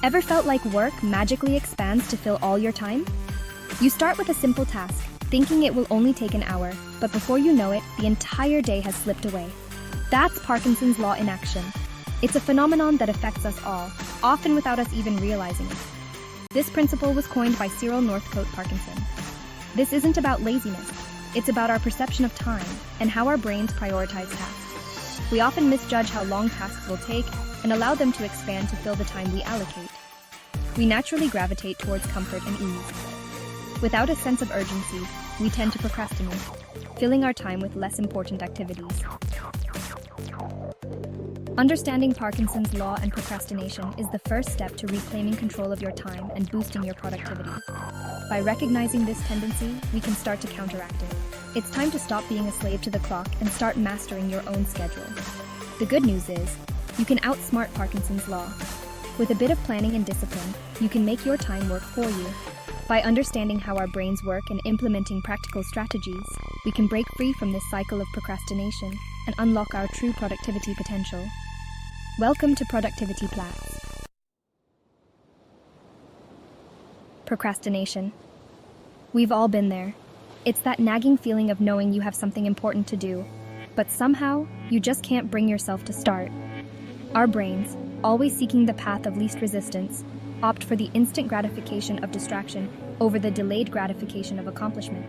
Ever felt like work magically expands to fill all your time? You start with a simple task, thinking it will only take an hour, but before you know it, the entire day has slipped away. That's Parkinson's law in action. It's a phenomenon that affects us all, often without us even realizing it. This principle was coined by Cyril Northcote Parkinson. This isn't about laziness, it's about our perception of time and how our brains prioritize tasks. We often misjudge how long tasks will take and allow them to expand to fill the time we allocate. We naturally gravitate towards comfort and ease. Without a sense of urgency, we tend to procrastinate, filling our time with less important activities. Understanding Parkinson's law and procrastination is the first step to reclaiming control of your time and boosting your productivity. By recognizing this tendency, we can start to counteract it. It's time to stop being a slave to the clock and start mastering your own schedule. The good news is, you can outsmart Parkinson's law. With a bit of planning and discipline, you can make your time work for you. By understanding how our brains work and implementing practical strategies, we can break free from this cycle of procrastination and unlock our true productivity potential. Welcome to Productivity Platz. Procrastination. We've all been there. It's that nagging feeling of knowing you have something important to do, but somehow you just can't bring yourself to start. Our brains, always seeking the path of least resistance, opt for the instant gratification of distraction over the delayed gratification of accomplishment.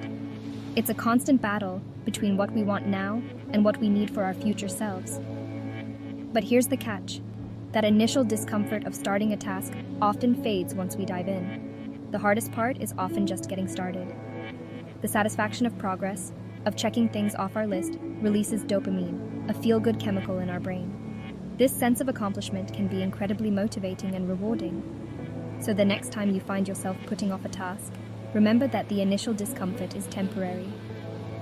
It's a constant battle between what we want now and what we need for our future selves. But here's the catch. That initial discomfort of starting a task often fades once we dive in. The hardest part is often just getting started. The satisfaction of progress, of checking things off our list, releases dopamine, a feel-good chemical in our brain. This sense of accomplishment can be incredibly motivating and rewarding. So the next time you find yourself putting off a task, remember that the initial discomfort is temporary.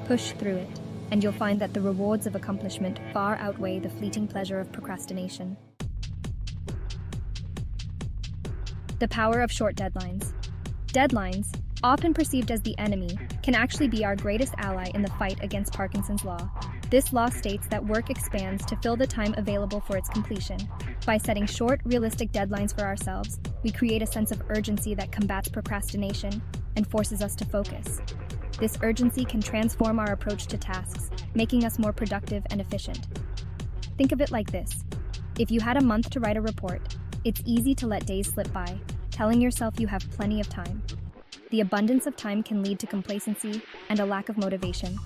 Push through it, and you'll find that the rewards of accomplishment far outweigh the fleeting pleasure of procrastination. The power of short deadlines. Deadlines, often perceived as the enemy, can actually be our greatest ally in the fight against Parkinson's law. This law states that work expands to fill the time available for its completion. By setting short, realistic deadlines for ourselves, we create a sense of urgency that combats procrastination and forces us to focus. This urgency can transform our approach to tasks, making us more productive and efficient. Think of it like this. If you had a month to write a report, it's easy to let days slip by, telling yourself you have plenty of time. The abundance of time can lead to complacency and a lack of motivation.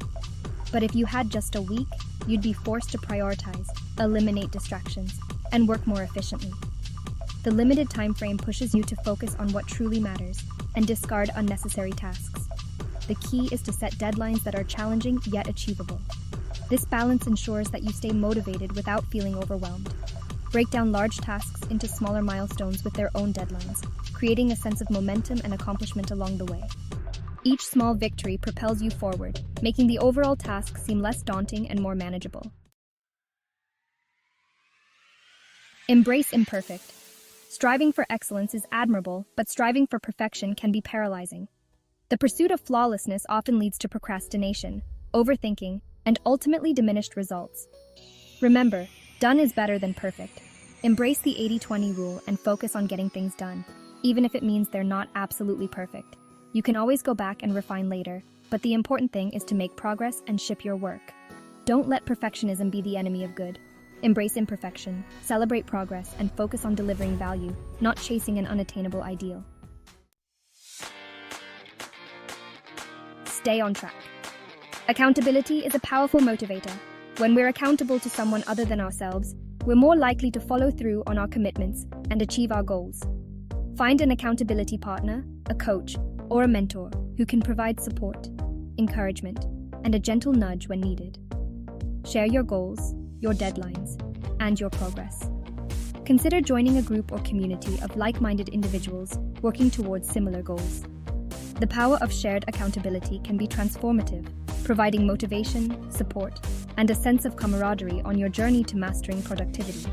But if you had just a week, you'd be forced to prioritize, eliminate distractions, and work more efficiently. The limited time frame pushes you to focus on what truly matters and discard unnecessary tasks. The key is to set deadlines that are challenging yet achievable. This balance ensures that you stay motivated without feeling overwhelmed. Break down large tasks into smaller milestones with their own deadlines, creating a sense of momentum and accomplishment along the way. Each small victory propels you forward, making the overall task seem less daunting and more manageable. Embrace imperfect. Striving for excellence is admirable, but striving for perfection can be paralyzing. The pursuit of flawlessness often leads to procrastination, overthinking, and ultimately diminished results. Remember, done is better than perfect. Embrace the 80-20 rule and focus on getting things done, even if it means they're not absolutely perfect. You can always go back and refine later, but the important thing is to make progress and ship your work. Don't let perfectionism be the enemy of good. Embrace imperfection, celebrate progress, and focus on delivering value, not chasing an unattainable ideal. Stay on track. Accountability is a powerful motivator. When we're accountable to someone other than ourselves, we're more likely to follow through on our commitments and achieve our goals. Find an accountability partner, a coach, or a mentor who can provide support, encouragement, and a gentle nudge when needed. Share your goals, your deadlines, and your progress. Consider joining a group or community of like-minded individuals working towards similar goals. The power of shared accountability can be transformative, providing motivation, support, and a sense of camaraderie on your journey to mastering productivity.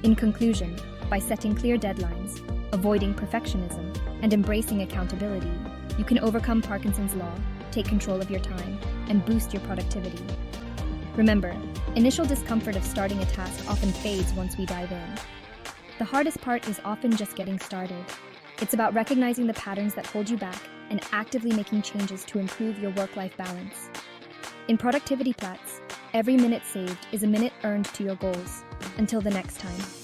In conclusion, by setting clear deadlines, avoiding perfectionism, and embracing accountability, you can overcome Parkinson's law, take control of your time, and boost your productivity. Remember, initial discomfort of starting a task often fades once we dive in. The hardest part is often just getting started. It's about recognizing the patterns that hold you back and actively making changes to improve your work-life balance. In Productivity Platz, every minute saved is a minute earned to your goals. Until the next time.